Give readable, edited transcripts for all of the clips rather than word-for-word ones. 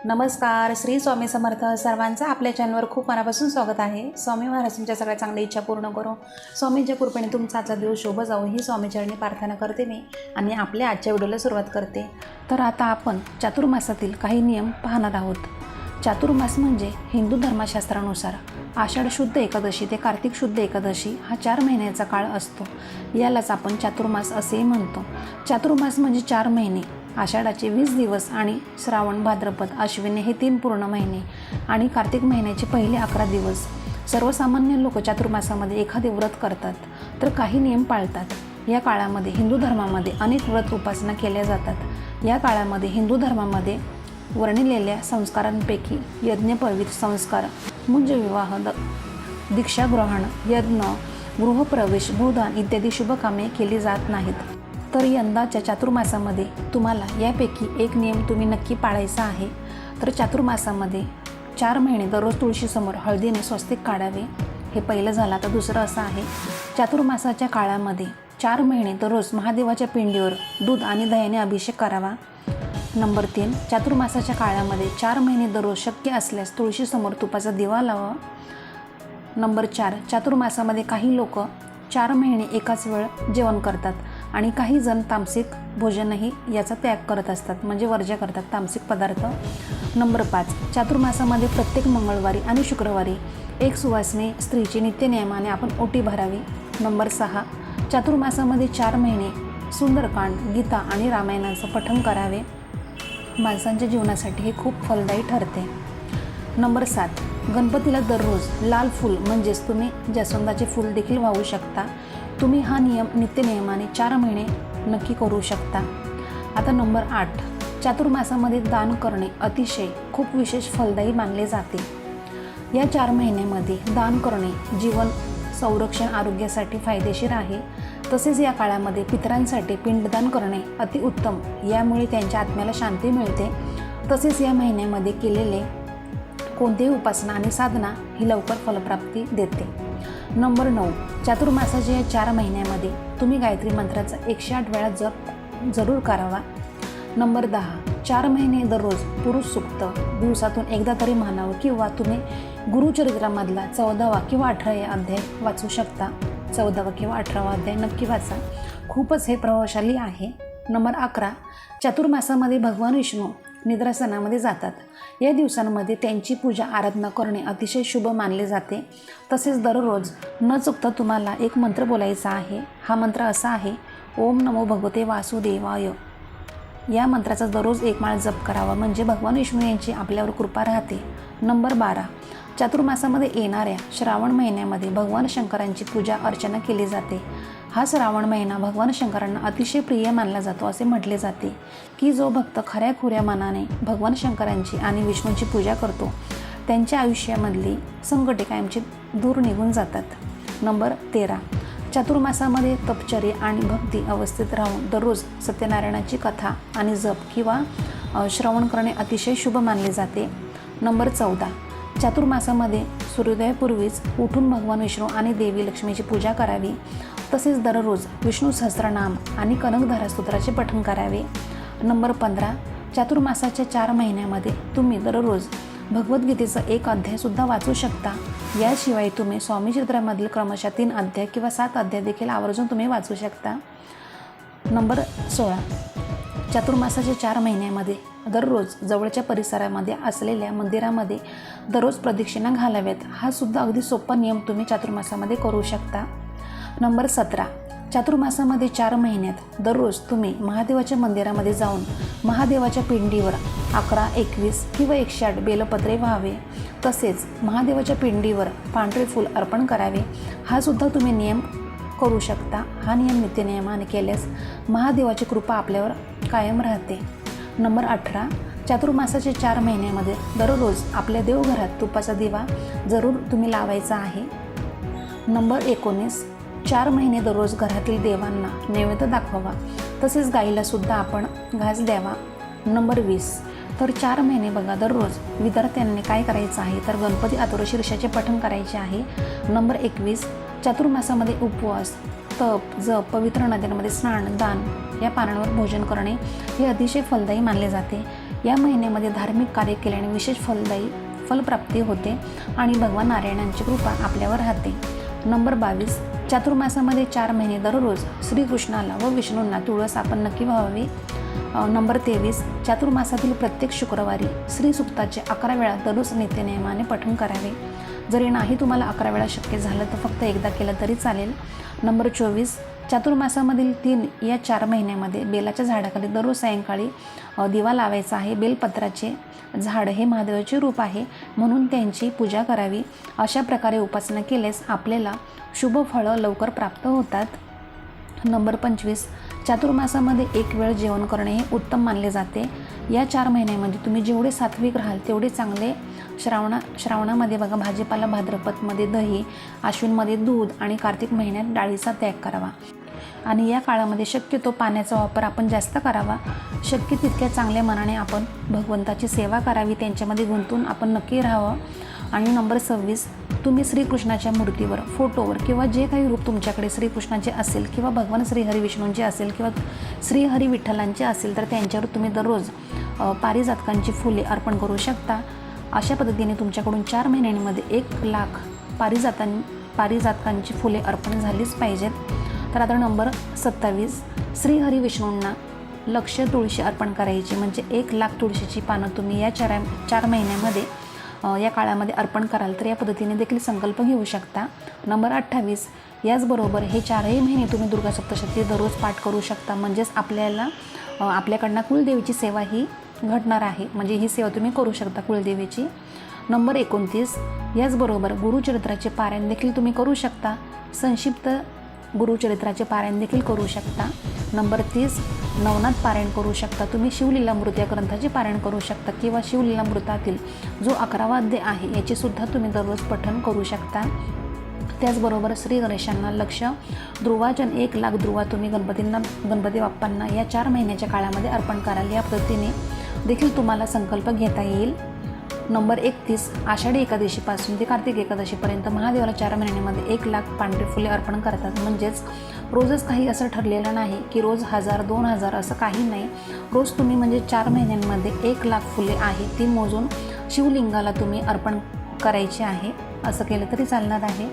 नमस्कार. श्री स्वामी समर्थ. सर्वांचं आपल्या चॅनलवर खूप मनापासून स्वागत आहे. स्वामी महाराज तुमच्या सगळ्या चांगल्या इच्छा पूर्ण करो. स्वामींच्या कृपेने तुमचा आजचा दिवस शुभ जावो ही स्वामीचरणी प्रार्थना करते मी आणि आपल्या आजच्या व्हिडिओला सुरुवात करते. तर आता आपण चातुर्मासातील काही नियम पाहणार आहोत. चातुर्मास म्हणजे हिंदू धर्मशास्त्रानुसार आषाढ शुद्ध एकादशी ते कार्तिक शुद्ध एकादशी हा 4 महिन्याचा काळ असतो. यालाच आपण चातुर्मास असेही म्हणतो. चातुर्मास म्हणजे 4 महिने, आषाढाचे 20 दिवस आणि श्रावण, भाद्रपद, अश्विनी हे 3 पूर्ण महिने आणि कार्तिक महिन्याचे पहिले 11 दिवस. सर्वसामान्य लोक चातुर्मासामध्ये एखादे व्रत करतात तर काही नियम पाळतात. या काळामध्ये हिंदू धर्मामध्ये अनेक व्रत उपासना केल्या जातात. या काळामध्ये हिंदू धर्मामध्ये वर्णिलेल्या संस्कारांपैकी यज्ञपवित्र संस्कार, मुंजविवाह, दीक्षाग्रहण, यज्ञ, गृहप्रवेश, भूदान इत्यादी शुभकामे केली जात नाहीत. तर यंदाच्या चातुर्मासामध्ये तुम्हाला यापैकी एक नियम तुम्ही नक्की पाळायचा आहे. तर चातुर्मासामध्ये 4 महिने दररोज तुळशीसमोर हळदीने स्वस्तिक काढावे. हे पहिलं झालं. आता दुसरं असं आहे, चातुर्मासाच्या काळामध्ये 4 महिने दररोज महादेवाच्या पिंडीवर दूध आणि दह्याने अभिषेक करावा. नंबर 3, चातुर्मासाच्या काळामध्ये 4 महिने दररोज शक्य असल्यास तुळशीसमोर तुपाचा दिवा लावा. नंबर 4, चातुर्मासामध्ये काही लोक 4 महिने एकाच वेळ जेवण करतात आणि काही जण तामसिक भोजनही याचा त्याग करत असतात, म्हणजे वर्ज्य करतात तामसिक पदार्थ. नंबर 5, चातुर्मासामध्ये प्रत्येक मंगळवारी आणि शुक्रवारी एक सुवासिनी स्त्रीची नित्यनियमाने आपण ओटी भरावी. नंबर 6, चातुर्मासामध्ये 4 महिने सुंदरकांड, गीता आणि रामायणाचं पठण करावे. माणसांच्या जीवनासाठी हे खूप फलदायी ठरते. नंबर 7, गणपतीला दररोज लाल फूल म्हणजेच तुम्ही जास्वंदाचे फूल देखील वाहू शकता. तुम्ही हा नियम नित्यनियमाने 4 महिने नक्की करू शकता. आता नंबर 8, चातुर्मासामध्ये दान करणे अतिशय खूप विशेष फलदायी मानले जाते. या 4 महिन्यामध्ये दान करणे जीवन संरक्षण आरोग्यासाठी फायदेशीर आहे. तसेच या काळामध्ये पितरांसाठी पिंडदान करणे अतिउत्तम. यामुळे त्यांच्या आत्म्याला शांती मिळते. तसेच या महिन्यामध्ये केलेले कोणतीही उपासना आणि साधना ही लवकर फलप्राप्ती देते. नंबर 9, चातुर्मासाच्या या 4 महिन्यामध्ये तुम्ही गायत्री मंत्राचा 108 वेळा जप जरूर करावा. नंबर 10, 4 महिने दररोज पुरुष सूक्त दिवसातून एकदा तरी म्हणावं किंवा तुम्ही गुरुचरित्रामधला 14वा किंवा 18वा अध्याय वाचू शकता. 14वा किंवा 18वा अध्याय नक्की वाचा, खूपच हे प्रभावशाली आहे. नंबर 11, चातुर्मासामध्ये भगवान विष्णू निद्रासनामध्ये जातात. या दिवसांमध्ये त्यांची पूजा आराधना करणे अतिशय शुभ मानले जाते. तसेच दररोज न चुकता तुम्हाला एक मंत्र बोलायचा आहे. हा मंत्र असा आहे, ओम नमो भगवते वासुदेवाय. या मंत्राचा दररोज 1 माळ जप करावा, म्हणजे भगवान विष्णू यांची आपल्यावर कृपा राहते. नंबर 12, चातुर्मासामध्ये येणाऱ्या श्रावण महिन्यामध्ये भगवान शंकरांची पूजा अर्चना केली जाते. हा श्रावण महिना भगवान शंकरांना अतिशय प्रिय मानला जातो. असे म्हटले जाते की जो भक्त खऱ्याखुऱ्या मनाने भगवान शंकरांची आणि विष्णूची पूजा करतो त्यांच्या आयुष्यामधली संकटे कायमची दूर निघून जातात. नंबर 13, चातुर्मासामध्ये तपचर्या आणि भक्ती अवस्थेत राहून दररोज सत्यनारायणाची कथा आणि जप किंवा श्रवण करणे अतिशय शुभ मानले जाते. नंबर 14, चातुर्मासामध्ये सूर्योदयापूर्वीच उठून भगवान विष्णू आणि देवी लक्ष्मीची पूजा करावी. तसेच दररोज विष्णू सहस्त्रनाम आणि कनकधारा स्तोत्राचे पठण करावे. नंबर 15, चातुर्मासाच्या 4 महिन्यामध्ये तुम्ही दररोज भगवद्गीतेचा 1 अध्यायसुद्धा वाचू शकता. याशिवाय तुम्ही स्वामीचरित्रामधील क्रमशः 3 अध्याय किंवा 7 अध्याय देखील आवर्जून तुम्ही वाचू शकता. नंबर 16, चातुर्मासाच्या 4 महिन्यामध्ये दररोज जवळच्या परिसरामध्ये असलेल्या मंदिरामध्ये दररोज प्रदक्षिणा घालाव्यात. हा सुद्धा अगदी सोपा नियम तुम्ही चातुर्मासामध्ये करू शकता. नंबर 17, चातुर्मासामध्ये 4 महिन्यात दररोज तुम्ही महादेवाच्या मंदिरामध्ये जाऊन महादेवाच्या पिंडीवर 11, 21 किंवा 108 बेलपत्रे व्हावे. तसेच महादेवाच्या पिंडीवर पांढरे फूल अर्पण करावे. हा सुद्धा तुम्ही नियम करू शकता. हा नियम नित्यनियमाने केल्यास महादेवाची कृपा आपल्यावर कायम राहते. नंबर 18, चातुर्मासाच्या 4 महिन्यामध्ये दररोज आपल्या देवघरात तुपाचा दिवा जरूर तुम्ही लावायचा आहे. नंबर 19, 4 महिने दररोज घरातील देवांना नैवेद्य दाखवावा. तसेच गाईला सुद्धा आपण घास द्यावा. नंबर 20, तर 4 महिने बघा दररोज विद्यार्थ्यांनी काय करायचं आहे, तर गणपती अथर्वशीर्षाचे पठण करायचे आहे. नंबर 21, चातुर्मासामध्ये उपवास, तप, जप, पवित्र नद्यांमध्ये स्नान, दान या पानांवर भोजन करणे हे अतिशय फलदायी मानले जाते. या महिन्यामध्ये धार्मिक कार्य केल्याने विशेष फलप्राप्ती होते आणि भगवान नारायणांची कृपा आपल्यावर राहते. नंबर 22, चातुर्मासामध्ये 4 महिने दररोज श्रीकृष्णाला व विष्णूंना तुळस आपण नक्की व्हावी. नंबर 23, चातुर्मासातील प्रत्येक शुक्रवारी श्रीसूक्ताचे 11 वेळा दररोज नित्यनियमाने पठण करावे. जरी नाही तुम्हाला 11 वेळा शक्य झालं तर फक्त एकदा केलं तरी चालेल. नंबर 24, चातुर्मासामधील 3 या 4 महिन्यामध्ये बेलाच्या झाडाखाली दररोज सायंकाळी दिवा लावायचा आहे. बेलपत्राचे झाड हे महादेवाचे रूप आहे म्हणून त्यांची पूजा करावी. अशा प्रकारे उपासना केल्यास आपल्याला शुभ फळं लवकर प्राप्त होतात. नंबर 25, चातुर्मासामध्ये 1 वेळ जेवण करणे हे उत्तम मानले जाते. या 4 महिन्यामध्ये तुम्ही जेवढे सात्विक राहाल तेवढे चांगले. श्रावणामध्ये बघा भाजीपाला, भाद्रपदमध्ये दही, आश्विनमध्ये दूध आणि कार्तिक महिन्यात डाळीचा त्याग करावा. आणि या काळामध्ये शक्यतो पाण्याचा वापर आपण जास्त करावा. शक्य तितक्या चांगल्या मनाने आपण भगवंताची सेवा करावी, त्यांच्यामध्ये गुंतून आपण नक्की राहावं. आणि नंबर 26, तुम्ही श्रीकृष्णाच्या मूर्तीवर, फोटोवर किंवा जे काही रूप तुमच्याकडे श्रीकृष्णाचे असेल किंवा भगवान श्रीहरी विष्णूंचे असेल किंवा श्रीहरी विठ्ठलांचे असेल तर त्यांच्यावर तुम्ही दररोज पारिजातकांची फुले अर्पण करू शकता. अशा पद्धतीने तुमच्याकडून 4 महिन्यांमध्ये 1 लाख पारिजातकांची फुले अर्पण झालीच पाहिजेत. तर आता नंबर 27, श्रीहरी विष्णूंना लक्ष तुळशी अर्पण करायची, म्हणजे 1 लाख तुळशीची पानं तुम्ही या 4 महिन्यामध्ये या काळामध्ये अर्पण कराल तर या पद्धतीने देखील संकल्प घेऊ शकता. नंबर 28, याचबरोबर हे 4ही महिने तुम्ही दुर्गा सप्तशती दररोज पाठ करू शकता, म्हणजेच आपल्याकडनं कुलदेवीची सेवा ही घडणार आहे, म्हणजे ही सेवा तुम्ही करू शकता कुलदेवीची. नंबर 29, याचबरोबर गुरुचरित्राचे पारायण देखील तुम्ही करू शकता. संक्षिप्त गुरुचरित्राचे पारायण देखील करू शकता. नंबर 30, नवनाथ पारायण करू शकता. तुम्ही शिवलीलामृत या ग्रंथाचे पारायण करू शकता किंवा शिवलीलामृतातील जो 11वा अध्याय आहे याचे सुद्धा तुम्ही दररोज पठण करू शकता. त्याचबरोबर श्री गणेशांना लक्ष ध्रुवाजन 1 लाख ध्रुवा तुम्ही गणपती बाप्पांना या 4 महिन्याच्या काळामध्ये अर्पण कराल. या पद्धतीने देखील तुम्हाला संकल्प घेता येईल. नंबर 31, आषाढी एकादशीपासून ते कार्तिक एकादशीपर्यंत महादेवाला 4 महिन्यांमध्ये 1 लाख पांढरे फुले अर्पण करतात. म्हणजेच रोजच काही असं ठरलेलं नाही की रोज 1000-2000 असं काही नाही. रोज तुम्ही म्हणजे 4 महिन्यांमध्ये 1 लाख फुले आहे ती मोजून शिवलिंगाला तुम्ही अर्पण करायचे आहे. असं केलं तरी चालणार आहे.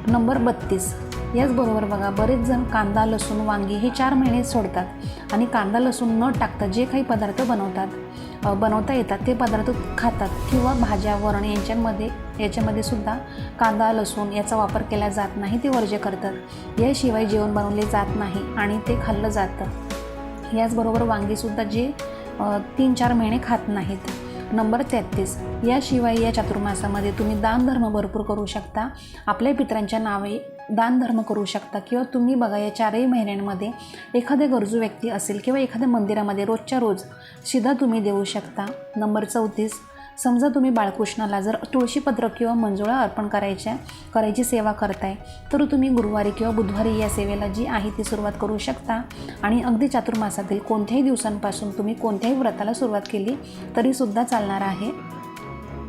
नंबर 32, याचबरोबर बघा बरेच जण कांदा, लसूण, वांगी हे 4 महिने सोडतात आणि कांदा लसूण न टाकता जे काही पदार्थ बनवता येतात ते पदार्थ खातात किंवा भाज्या, वरण याच्यामध्ये सुद्धा कांदा, लसूण याचा वापर केला जात नाही, ते वर्ज्य करतात. याशिवाय जेवण बनवले जात नाही आणि ते खाल्लं जातं. याचबरोबर वांगीसुद्धा जे 3-4 महिने खात नाहीत. नंबर 33, याशिवाय या चातुर्मासामध्ये तुम्ही दानधर्म भरपूर करू शकता. आपल्या पितरांच्या नावे दानधर्म करू शकता किंवा तुम्ही बघा या 4ही महिन्यांमध्ये एखाद्या गरजू व्यक्ती असेल किंवा एखाद्या मंदिरामध्ये रोजच्या रोज शिधा तुम्ही देऊ शकता. नंबर 34, समजा तुम्ही बाळकृष्णाला जर तुळशीपत्र किंवा मंजुळा अर्पण करायची सेवा करताय तर तुम्ही गुरुवारी किंवा बुधवारी या सेवेला जी आहे ती सुरुवात करू शकता. आणि अगदी चातुर्मासातील कोणत्याही दिवसांपासून तुम्ही कोणत्याही व्रताला सुरुवात केली तरीसुद्धा चालणार आहे.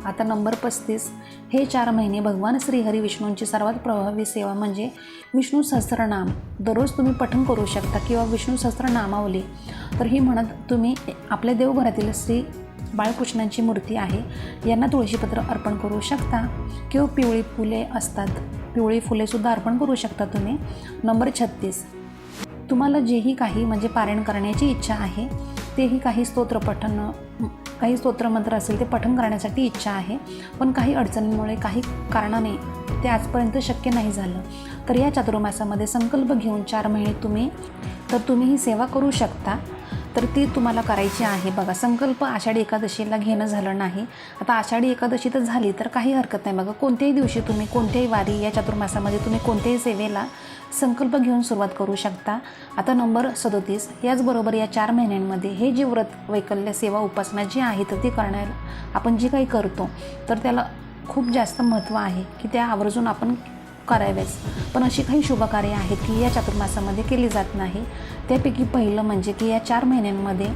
आता नंबर 35, हे 4 महिने भगवान श्रीहरी विष्णूंची सर्वात प्रभावी सेवा म्हणजे विष्णू सहस्त्रनाम दररोज तुम्ही पठण करू शकता किंवा विष्णू सहस्त्रनामावली. तर ही म्हणत तुम्ही आपल्या देवघरातील श्री बाळकृष्णांची मूर्ती आहे यांना तुळशीपत्र अर्पण करू शकता किंवा पिवळी फुले असतात, पिवळी फुलेसुद्धा अर्पण करू शकता तुम्ही. नंबर 36, तुम्हाला जेही काही म्हणजे पारायण करण्याची इच्छा आहे तेही काही स्तोत्रमंत्र असेल ते पठण करण्यासाठी इच्छा आहे, पण काही अडचणींमुळे काही कारणाने ते आजपर्यंत शक्य नाही झालं तर या चातुर्मासामध्ये संकल्प घेऊन 4 महिने तुम्ही ही सेवा करू शकता. तर ती तुम्हाला करायची आहे. बघा संकल्प आषाढी एकादशीला घेणं झालं नाही, आता आषाढी एकादशी तर झाली तर काही हरकत नाही. बघा कोणत्याही दिवशी तुम्ही कोणत्याही वारी या चातुर्मासामध्ये तुम्ही कोणत्याही सेवेला संकल्प घेऊन सुरुवात करू शकता. आता नंबर 37, याचबरोबर या 4 महिन्यांमध्ये हे जे व्रत वैकल्य सेवा उपासना जी आहे तर ती करण्याला आपण जी काही करतो तर त्याला खूप जास्त महत्त्व आहे की त्या आवर्जून आपण करावेच. पण अशी काही शुभकार्य आहेत की या चातुर्मासामध्ये केली जात नाही. त्यापैकी पहिलं म्हणजे की या 4 महिन्यांमध्ये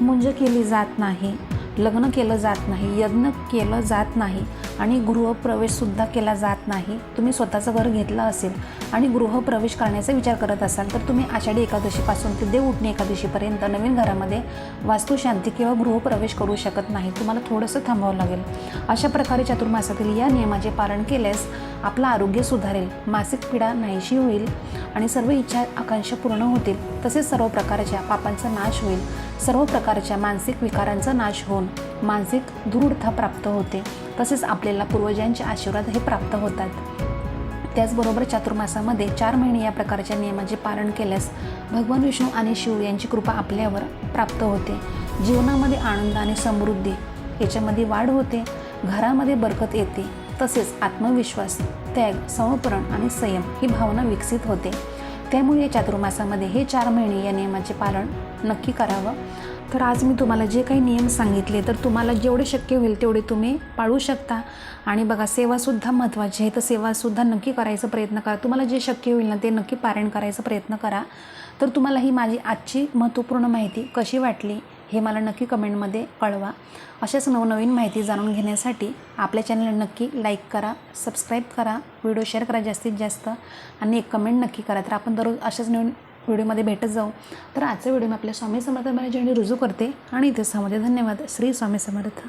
मुंज केली जात नाही. लग्न केलं जात नाही, यज्ञ केलं जात नाही आणि गृहप्रवेशसुद्धा केला जात नाही. तुम्ही स्वतःचं घर घेतलं असेल आणि गृहप्रवेश करण्याचा विचार करत असाल तर तुम्ही आषाढी एकादशीपासून ते देवउठणी एकादशीपर्यंत नवीन घरामध्ये वास्तुशांती किंवा गृहप्रवेश करू शकत नाही. तुम्हाला थोडंसं थांबावं लागेल. अशा प्रकारे चातुर्मासातील या नियमाचे पालन केल्यास आपलं आरोग्य सुधारेल, मासिक पीडा नाहीशी होईल आणि सर्व इच्छा आकांक्षा पूर्ण होतील. तसेच सर्व प्रकारच्या पापांचा नाश होईल. सर्व प्रकारच्या मानसिक विकारांचा नाश होऊन मानसिक दृढता प्राप्त होते. तसेच आपल्याला पूर्वजांचे आशीर्वाद हे प्राप्त होतात. त्याचबरोबर चातुर्मासामध्ये 4 महिने या प्रकारच्या नियमाचे पालन केल्यास भगवान विष्णू आणि शिव यांची कृपा आपल्यावर प्राप्त होते. जीवनामध्ये आनंद आणि समृद्धी याच्यामध्ये वाढ होते. घरामध्ये बरकत येते. तसेच आत्मविश्वास, त्याग, समर्पण आणि संयम ही भावना विकसित होते. त्यामुळे या चातुर्मासामध्ये हे 4 महिने या नियमाचे पालन नक्की करावं. तर आज मी तुम्हाला जे काही नियम सांगितले तर तुम्हाला जेवढे शक्य होईल तेवढे तुम्ही पाळू शकता. आणि बघा, सेवासुद्धा महत्त्वाची आहे, तर सेवासुद्धा नक्की करायचा प्रयत्न करा. तुम्हाला जे शक्य होईल ना ते नक्की पारायण करायचा प्रयत्न करा. तर तुम्हाला ही माझी आजची महत्त्वपूर्ण माहिती कशी वाटली हे मला नक्की कमेंटमध्ये कळवा. अशाच नवनवीन माहिती जाणून घेण्यासाठी आपल्या चॅनलला नक्की लाईक करा, सबस्क्राईब करा, व्हिडिओ शेअर करा जास्तीत जास्त आणि एक कमेंट नक्की करा. तर आपण दररोज अशाच नवीन व्हिडिओमध्ये भेटत जाऊ. तर आजचा व्हिडिओ मी आपल्या स्वामी समर्थ महाराजांनी रुजू करते आणि इथे समाधी. धन्यवाद. श्री स्वामी समर्थ.